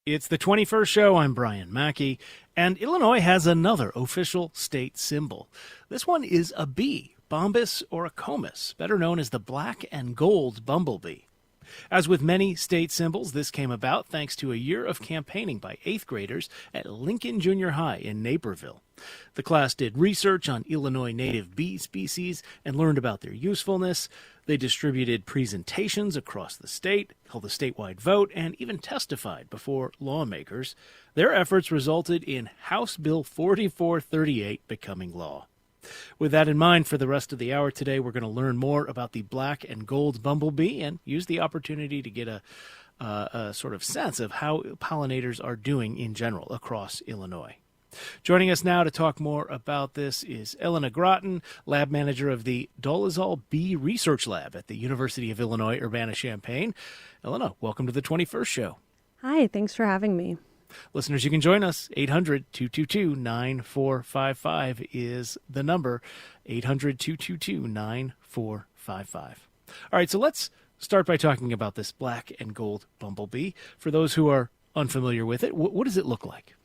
It's the 21st show. I'm Brian Mackey, and Illinois has another official state symbol. This one is a bee, Bombus oricomis, better known as the Black and Gold Bumblebee. As with many state symbols, this came about thanks to a year of campaigning by 8th graders at Lincoln Junior High in Naperville. The class did research on Illinois native bee species and learned about their usefulness. They distributed presentations across the state, held a statewide vote, and even testified before lawmakers. Their efforts resulted in House Bill 4438 becoming law. With that in mind, for the rest of the hour today, we're going to learn more about the black and gold bumblebee and use the opportunity to get a sort of sense of how pollinators are doing in general across Illinois. Joining us now to talk more about this is Elena Groton, lab manager of the Dolezal Bee Research Lab at the University of Illinois Urbana-Champaign. Elena, welcome to the 21st show. Hi, thanks for having me. Listeners, you can join us. 800-222-9455 is the number. 800-222-9455. All right, so let's start by talking about this black and gold bumblebee. For those who are unfamiliar with it, what does it look like?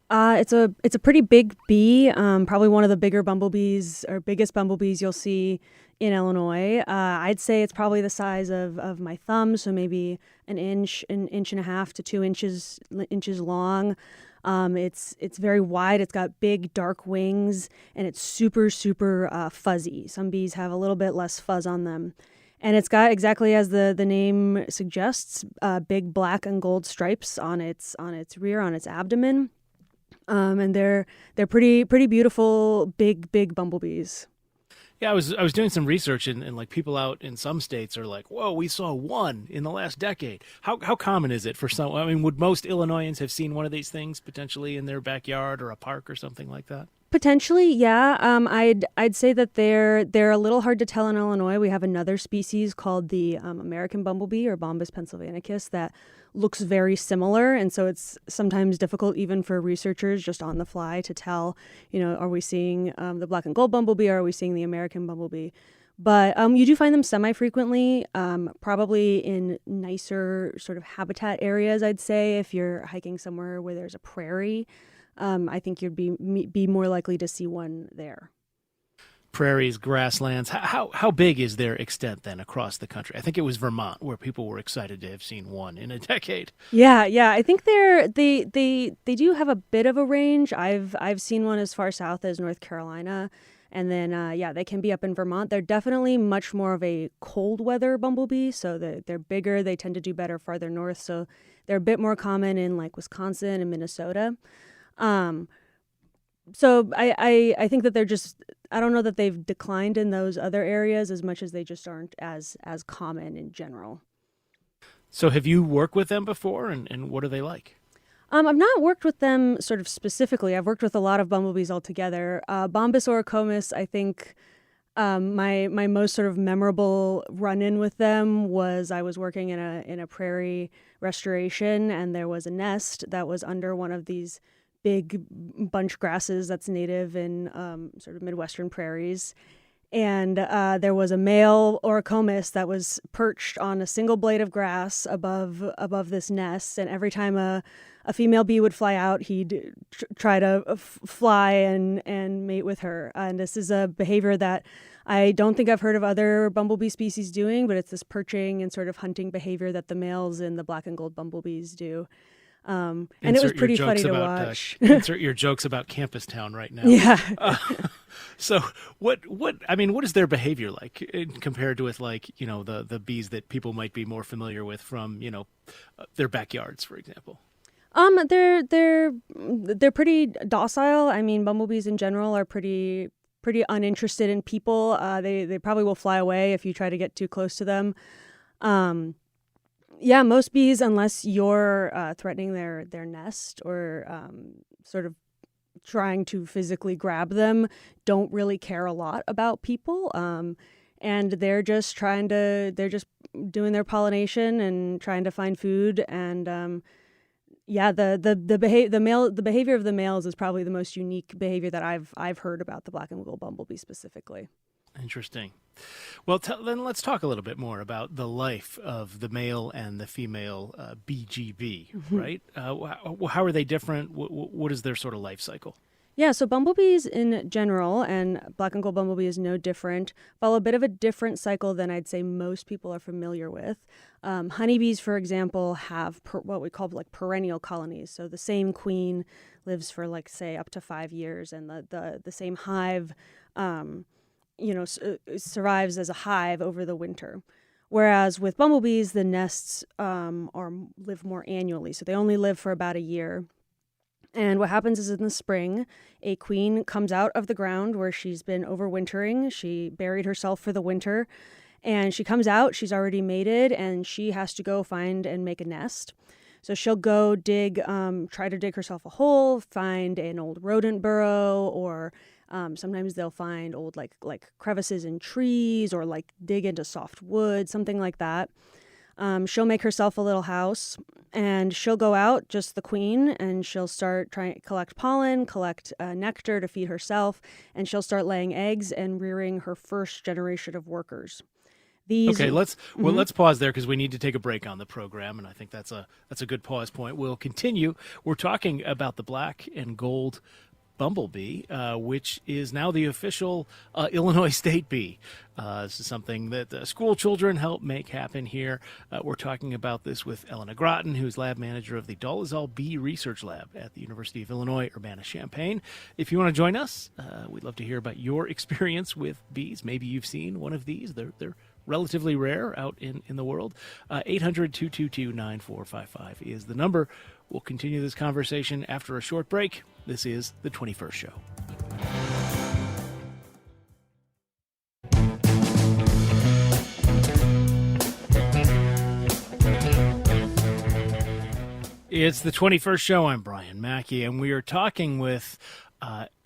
It's a pretty big bee, probably one of the bigger bumblebees or biggest bumblebees you'll see in Illinois. I'd say it's probably the size of my thumb, so maybe an inch and a half to 2 inches long. It's very wide. It's got big dark wings, and it's super fuzzy. Some bees have a little bit less fuzz on them. And it's got, exactly as the name suggests, big black and gold stripes on its rear, on its abdomen. And they're pretty beautiful, big bumblebees. Yeah, I was doing some research, and like people out in some states are like, "Whoa, we saw one in the last decade." How common is it for some? I mean, would most Illinoisans have seen one of these things potentially in their backyard or a park or something like that? Potentially, yeah. I'd say that they're a little hard to tell in Illinois. We have another species called the American bumblebee, or Bombus pennsylvanicus, that looks very similar, and so it's sometimes difficult even for researchers just on the fly to tell, are we seeing the black and gold bumblebee, or are we seeing the American bumblebee? But you do find them semi-frequently, probably in nicer sort of habitat areas, I'd say. If you're hiking somewhere where there's a prairie, I think you'd be more likely to see one there. Prairies, grasslands. How big is their extent then across the country? I think it was Vermont where people were excited to have seen one in a decade. Yeah. I think they do have a bit of a range. I've seen one as far south as North Carolina, and then they can be up in Vermont. They're definitely much more of a cold weather bumblebee, so they're bigger. They tend to do better farther north, so they're a bit more common in like Wisconsin and Minnesota. So I think that they're just, I don't know that they've declined in those other areas as much as they just aren't as common in general. So have you worked with them before, and what are they like? I've not worked with them sort of specifically. I've worked with a lot of bumblebees altogether. Bombus oricomis, I think my most sort of memorable run-in with them was I was working in a prairie restoration, and there was a nest that was under one of these big bunch grasses that's native in sort of Midwestern prairies. And there was a male oricomis that was perched on a single blade of grass above this nest. And every time a female bee would fly out, he'd try to fly and mate with her. And this is a behavior that I don't think I've heard of other bumblebee species doing, but it's this perching and sort of hunting behavior that the males in the black and gold bumblebees do. And it was pretty funny to watch. Insert your jokes about Campus Town right now. Yeah. So what is their behavior like compared to with like, the bees that people might be more familiar with from, their backyards, for example? They're pretty docile. I mean, bumblebees in general are pretty uninterested in people. They probably will fly away if you try to get too close to them. Yeah, most bees, unless you're threatening their nest or sort of trying to physically grab them, don't really care a lot about people. And they're just doing their pollination and trying to find food. And the behavior of the males is probably the most unique behavior that I've heard about the black and gold bumblebee specifically. Interesting. Well, then let's talk a little bit more about the life of the male and the female BGB, right? How are they different? What is their sort of life cycle? Yeah, so bumblebees in general, and black and gold bumblebee is no different, follow a bit of a different cycle than I'd say most people are familiar with. Honeybees, for example, have what we call like perennial colonies. So the same queen lives for like, say, up to 5 years, and the same hive, survives as a hive over the winter. Whereas with bumblebees, the nests live more annually, so they only live for about a year. And what happens is in the spring, a queen comes out of the ground where she's been overwintering. She buried herself for the winter, and she comes out, she's already mated, and she has to go find and make a nest. So she'll go try to dig herself a hole, find an old rodent burrow, or sometimes they'll find old like crevices in trees, or like dig into soft wood, something like that. She'll make herself a little house, and she'll go out, just the queen, and she'll start trying to collect pollen, collect nectar to feed herself, and she'll start laying eggs and rearing her first generation of workers. Okay, let's pause there because we need to take a break on the program, and I think that's a good pause point. We'll continue. We're talking about the black and gold bumblebee, which is now the official Illinois state bee. This is something that school children help make happen here. We're talking about this with Elena Groton, who's lab manager of the Dolezal Bee Research Lab at the University of Illinois, Urbana-Champaign. If you want to join us, we'd love to hear about your experience with bees. Maybe you've seen one of these. They're relatively rare out in the world. 800-222-9455 is the number. We'll continue this conversation after a short break. This is The 21st Show. It's The 21st Show. I'm Brian Mackey, and we are talking with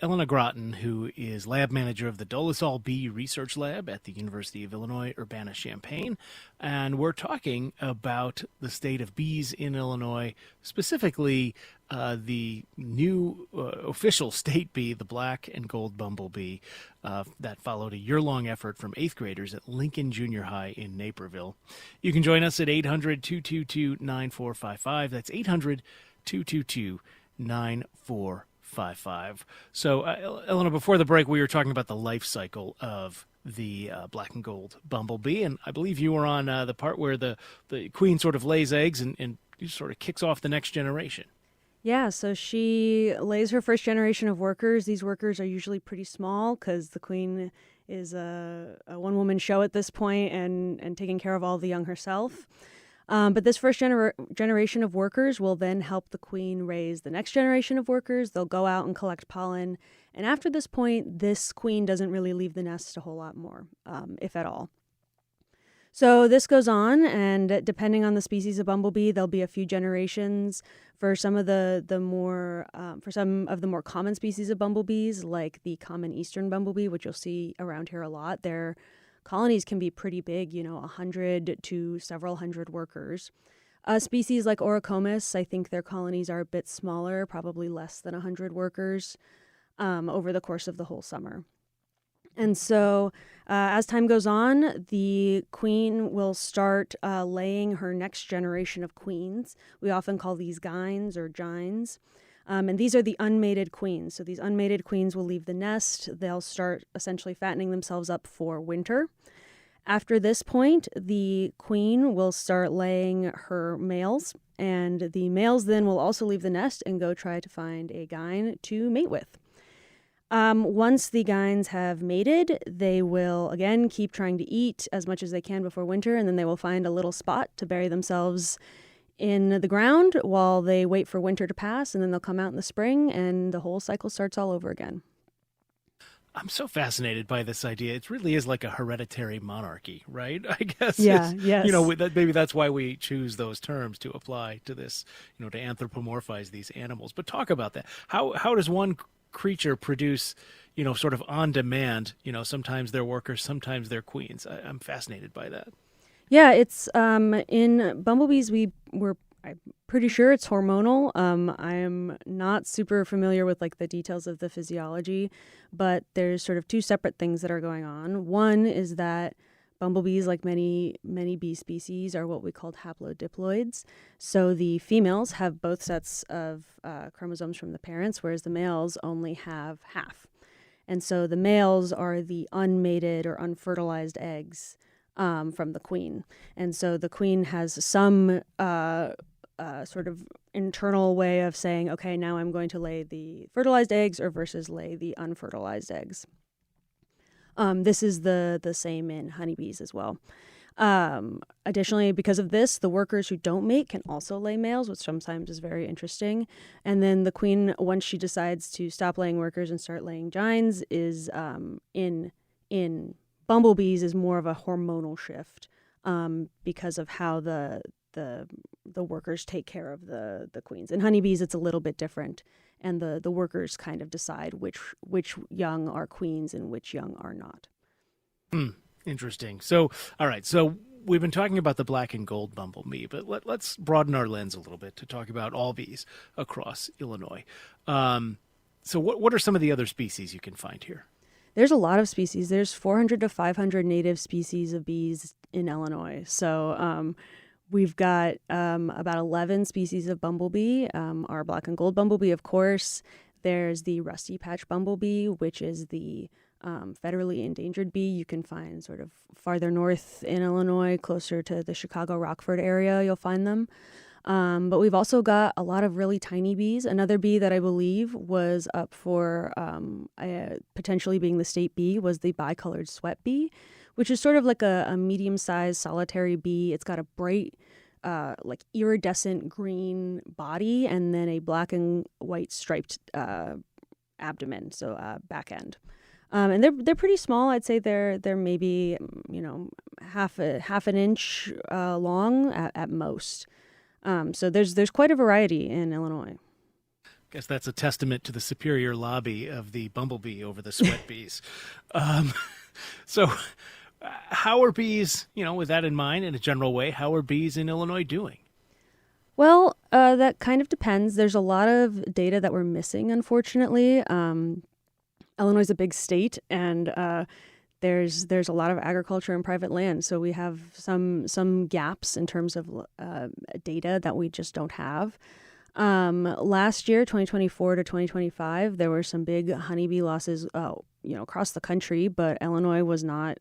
Elena Groton, who is lab manager of the Dolezal Bee Research Lab at the University of Illinois, Urbana-Champaign. And we're talking about the state of bees in Illinois, specifically the new official state bee, the black and gold bumblebee, that followed a year-long effort from 8th graders at Lincoln Junior High in Naperville. You can join us at 800-222-9455. That's 800-222-9455. So, Eleanor, before the break, we were talking about the life cycle of the black and gold bumblebee, and I believe you were on the part where the queen sort of lays eggs and sort of kicks off the next generation. Yeah, so she lays her first generation of workers. These workers are usually pretty small because the queen is a one-woman show at this point and taking care of all the young herself. But this first generation of workers will then help the queen raise the next generation of workers. They'll go out and collect pollen. And after this point, this queen doesn't really leave the nest a whole lot more, if at all. So this goes on, and depending on the species of bumblebee, there'll be a few generations. For some of the more common species of bumblebees, like the common eastern bumblebee, which you'll see around here a lot, their colonies can be pretty big, 100 to several hundred workers. Species like Orocomis, I think their colonies are a bit smaller, probably less than 100 workers over the course of the whole summer. And so as time goes on, the queen will start laying her next generation of queens. We often call these gynes or gines. And these are the unmated queens. So these unmated queens will leave the nest. They'll start essentially fattening themselves up for winter. After this point, the queen will start laying her males, and the males then will also leave the nest and go try to find a gyne to mate with. Once the gynes have mated, they will, again, keep trying to eat as much as they can before winter, and then they will find a little spot to bury themselves in the ground while they wait for winter to pass, and then they'll come out in the spring, and the whole cycle starts all over again. I'm so fascinated by this idea. It really is like a hereditary monarchy, right? I guess. Yeah, yes. Maybe that's why we choose those terms to apply to this, to anthropomorphize these animals. But talk about that. How does one creature produce, sort of on demand, sometimes they're workers, sometimes they're queens? I'm fascinated by that. Yeah, it's in bumblebees, we're I'm pretty sure it's hormonal. I am not super familiar with like the details of the physiology, but there's sort of two separate things that are going on. One is that bumblebees, like many bee species, are what we call haplodiploids. So the females have both sets of chromosomes from the parents, whereas the males only have half. And so the males are the unmated or unfertilized eggs from the queen. And so the queen has some sort of internal way of saying, okay, now I'm going to lay the fertilized eggs or versus lay the unfertilized eggs. This is the same in honeybees as well. Additionally, because of this, the workers who don't mate can also lay males, which sometimes is very interesting. And then the queen, once she decides to stop laying workers and start laying gines, is in bumblebees is more of a hormonal shift because of how the workers take care of the queens. In honeybees, it's a little bit different, and the workers kind of decide which young are queens and which young are not. Interesting. So, all right. So we've been talking about the black and gold bumblebee, but let's broaden our lens a little bit to talk about all bees across Illinois. So what are some of the other species you can find here? There's a lot of species. There's 400 to 500 native species of bees in Illinois. So we've got about 11 species of bumblebee. Our black and gold bumblebee, of course. There's the rusty patch bumblebee, which is the federally endangered bee. You can find sort of farther north in Illinois, closer to the Chicago-Rockford area, you'll find them. But we've also got a lot of really tiny bees. Another bee that I believe was up for potentially being the state bee was the bicolored sweat bee, which is sort of like a medium-sized solitary bee. It's got a bright, like iridescent green body and then a black and white striped abdomen, so back end. And they're pretty small. I'd say they're maybe half an inch long at most. So there's quite a variety in Illinois. Guess that's a testament to the superior lobby of the bumblebee over the sweat bees. So how are bees, with that in mind, in a general way, how are bees in Illinois doing? Well, that kind of depends. There's a lot of data that we're missing, unfortunately. Illinois is a big state, and there's a lot of agriculture and private land, so we have some gaps in terms of data that we just don't have. Last year, 2024 to 2025, there were some big honeybee losses, across the country, but Illinois was not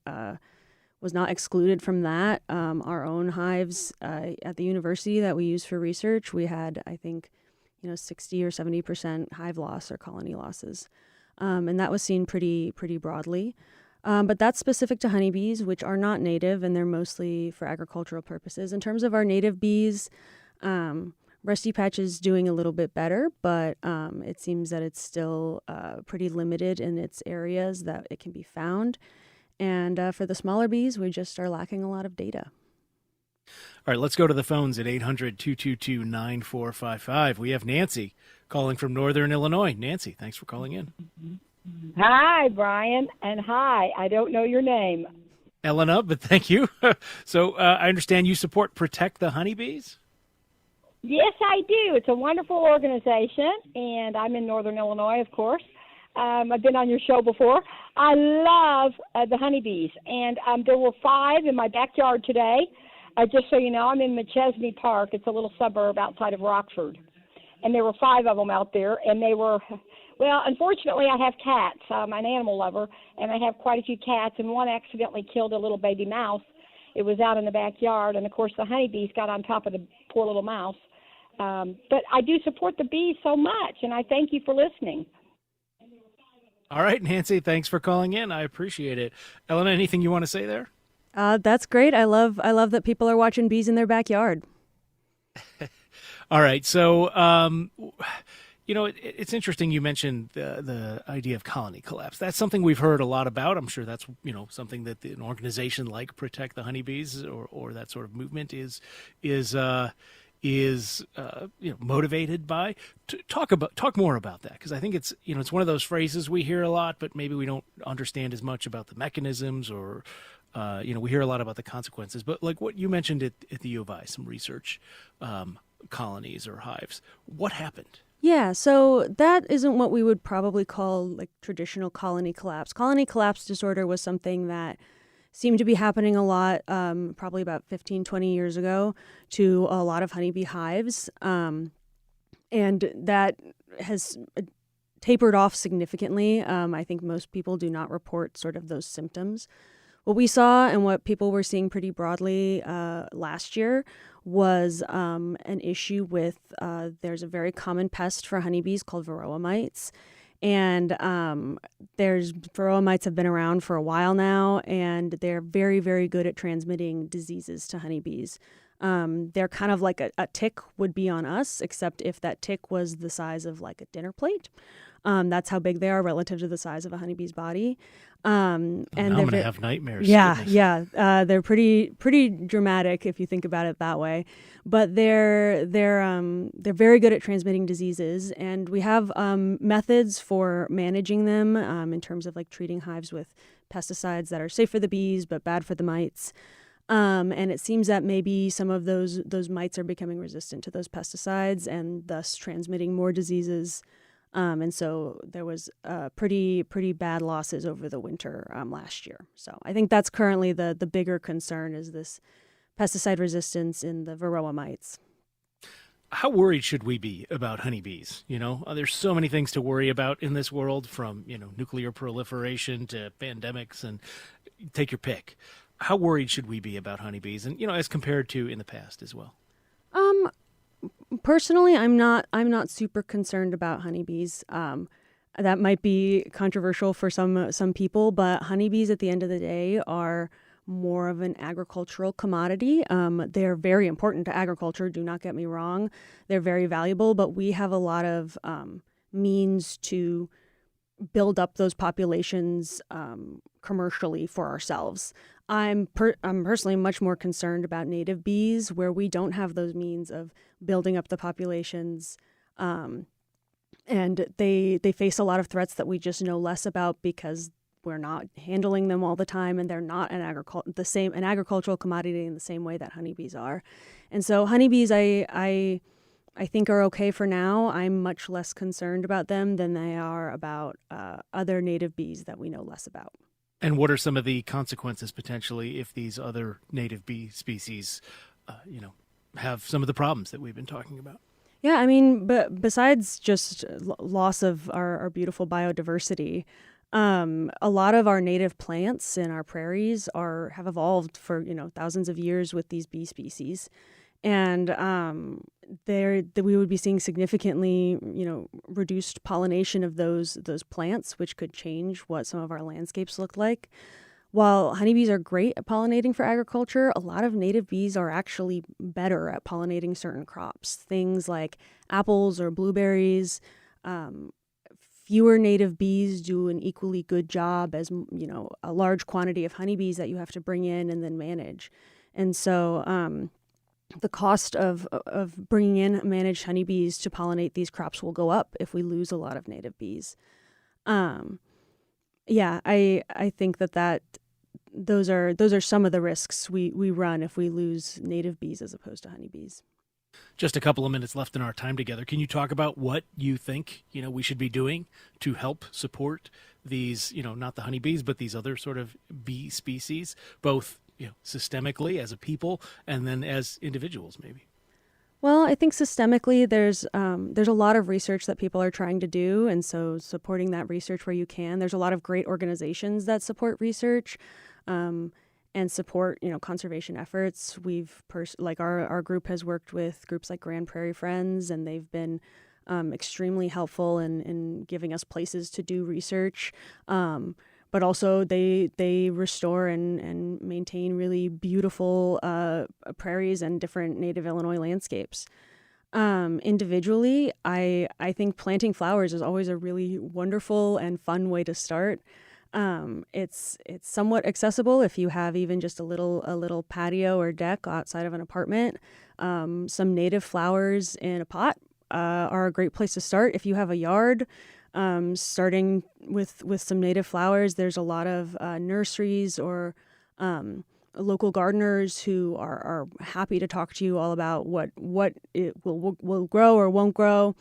excluded from that. Our own hives at the university that we use for research, we had, I think, 60 or 70% hive loss or colony losses. And that was seen pretty broadly. But that's specific to honeybees, which are not native, and they're mostly for agricultural purposes. In terms of our native bees, Rusty Patch is doing a little bit better, but it seems that it's still pretty limited in its areas that it can be found. And for the smaller bees, we just are lacking a lot of data. All right, let's go to the phones at 800-222-9455. We have Nancy calling from Northern Illinois. Nancy, thanks for calling in. Hi, Brian, and hi. I don't know your name. Elena, but thank you. So I understand you support Protect the Honeybees? Yes, I do. It's a wonderful organization, and I'm in Northern Illinois, of course. I've been on your show before. I love the honeybees, and there were 5 in my backyard today. Just so you know, I'm in McChesney Park. It's a little suburb outside of Rockford. And there were 5 of them out there, and they were, well, unfortunately, I have cats. I'm an animal lover, and I have quite a few cats, and one accidentally killed a little baby mouse. It was out in the backyard, and, of course, the honeybees got on top of the poor little mouse. But I do support the bees so much, and I thank you for listening. All right, Nancy, thanks for calling in. I appreciate it. Elena, anything you want to say there? That's great. I love that people are watching bees in their backyard. All right. So, it's interesting you mentioned the idea of colony collapse. That's something we've heard a lot about. I'm sure that's, something that an organization like Protect the Honeybees or that sort of movement is motivated by. Talk more about that, because I think it's it's one of those phrases we hear a lot, but maybe we don't understand as much about the mechanisms or we hear a lot about the consequences. But like what you mentioned at the U of I, some research colonies or hives. What happened? Yeah, so that isn't what we would probably call like traditional colony collapse. Colony collapse disorder was something that seemed to be happening a lot, probably about 15, 20 years ago, to a lot of honeybee hives. And that has tapered off significantly. I think most people do not report sort of those symptoms. What we saw and what people were seeing pretty broadly last year was an issue with there's a very common pest for honeybees called varroa mites. And there's varroa mites have been around for a while now, and they're very, very good at transmitting diseases to honeybees. They're kind of like a tick would be on us, except if that tick was the size of like a dinner plate. That's how big they are relative to the size of a honeybee's body. And I'm going to have nightmares. Yeah, Goodness. yeah. They're pretty dramatic if you think about it that way. But they're very good at transmitting diseases, and we have methods for managing them in terms of like treating hives with pesticides that are safe for the bees but bad for the mites. And it seems that maybe some of those mites are becoming resistant to those pesticides and thus transmitting more diseases. And so there was pretty bad losses over the winter last year. So I think that's currently the bigger concern is this pesticide resistance in the varroa mites. How worried should we be about honeybees? There's so many things to worry about in this world, from, nuclear proliferation to pandemics, and take your pick. How worried should we be about honeybees, and, as compared to in the past as well? Personally, I'm not super concerned about honeybees. That might be controversial for some people, but honeybees at the end of the day are more of an agricultural commodity. They're very important to agriculture, do not get me wrong. They're very valuable, but we have a lot of means to build up those populations commercially for ourselves. I'm personally much more concerned about native bees, where we don't have those means of building up the populations, and they face a lot of threats that we just know less about because we're not handling them all the time, and they're not an agricultural commodity in the same way that honeybees are. And so honeybees, I think are okay for now. I'm much less concerned about them than they are about other native bees that we know less about. And what are some of the consequences potentially if these other native bee species, have some of the problems that we've been talking about? Yeah, I mean, but besides just loss of our beautiful biodiversity, a lot of our native plants in our prairies have evolved for thousands of years with these bee species, and we would be seeing significantly reduced pollination of those plants, which could change what some of our landscapes look like. While honeybees are great at pollinating for agriculture, a lot of native bees are actually better at pollinating certain crops, things like apples or blueberries. Fewer native bees do an equally good job as a large quantity of honeybees that you have to bring in and then manage. And so the cost of bringing in managed honeybees to pollinate these crops will go up if we lose a lot of native bees. I think that those are some of the risks we run if we lose native bees as opposed to honeybees. Just a couple of minutes left in our time together. Can you talk about what you think, we should be doing to help support these, not the honeybees, but these other sort of bee species, both, systemically as a people and then as individuals maybe? Well, I think systemically there's a lot of research that people are trying to do, and so supporting that research where you can. There's a lot of great organizations that support research and support conservation efforts. Our group has worked with groups like Grand Prairie Friends, and they've been extremely helpful in giving us places to do research. But also they restore and maintain really beautiful prairies and different native Illinois landscapes. Individually, I think planting flowers is always a really wonderful and fun way to start. It's somewhat accessible if you have even just a little patio or deck outside of an apartment. Some native flowers in a pot are a great place to start. If you have a yard, starting with some native flowers, there's a lot of nurseries or local gardeners who are happy to talk to you all about what it will grow or won't grow.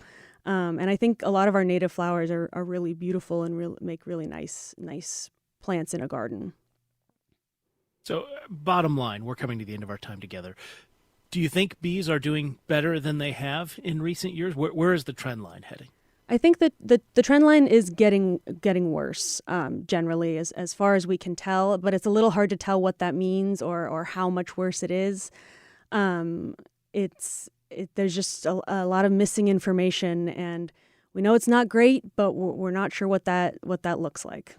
And I think a lot of our native flowers are really beautiful and make really nice plants in a garden. So, bottom line, we're coming to the end of our time together. Do you think bees are doing better than they have in recent years? Where is the trend line heading? I think that the trend line is getting worse generally, as far as we can tell. But it's a little hard to tell what that means or how much worse it is. There's just a lot of missing information, and we know it's not great, but we're not sure what that looks like.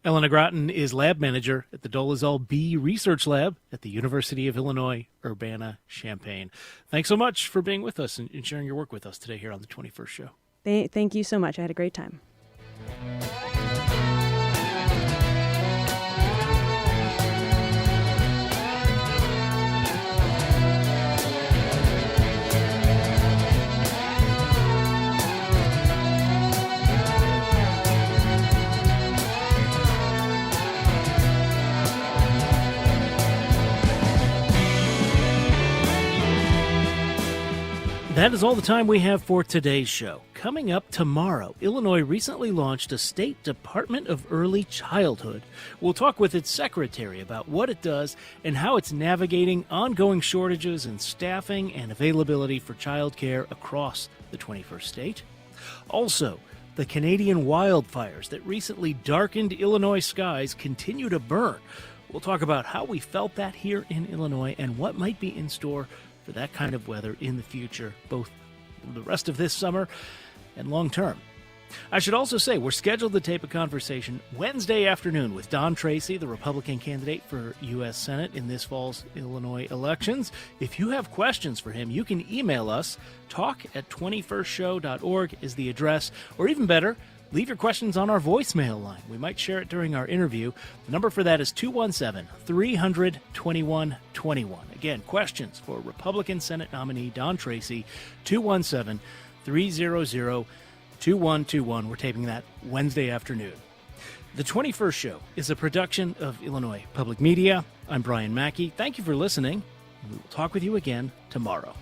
Elena Groton is lab manager at the Dolezal Bee Research Lab at the University of Illinois, Urbana-Champaign. Thanks so much for being with us and sharing your work with us today here on the 21st Show. Thank you so much. I had a great time. That is all the time we have for today's show. Coming up tomorrow, Illinois recently launched a state Department of Early Childhood. We'll talk with its secretary about what it does and how it's navigating ongoing shortages in staffing and availability for childcare across the 21st state. Also, the Canadian wildfires that recently darkened Illinois skies continue to burn. We'll talk about how we felt that here in Illinois and what might be in store for that kind of weather in the future, both the rest of this summer and long term. I should also say we're scheduled to tape a conversation Wednesday afternoon with Don Tracy, the Republican candidate for U.S. Senate in this fall's Illinois elections. If you have questions for him, you can email us. talk@21stshow.org is the address, or even better, leave your questions on our voicemail line. We might share it during our interview. The number for that is 217-300-2121. Again, questions for Republican Senate nominee Don Tracy, 217-300-2121. We're taping that Wednesday afternoon. The 21st Show is a production of Illinois Public Media. I'm Brian Mackey. Thank you for listening. We will talk with you again tomorrow.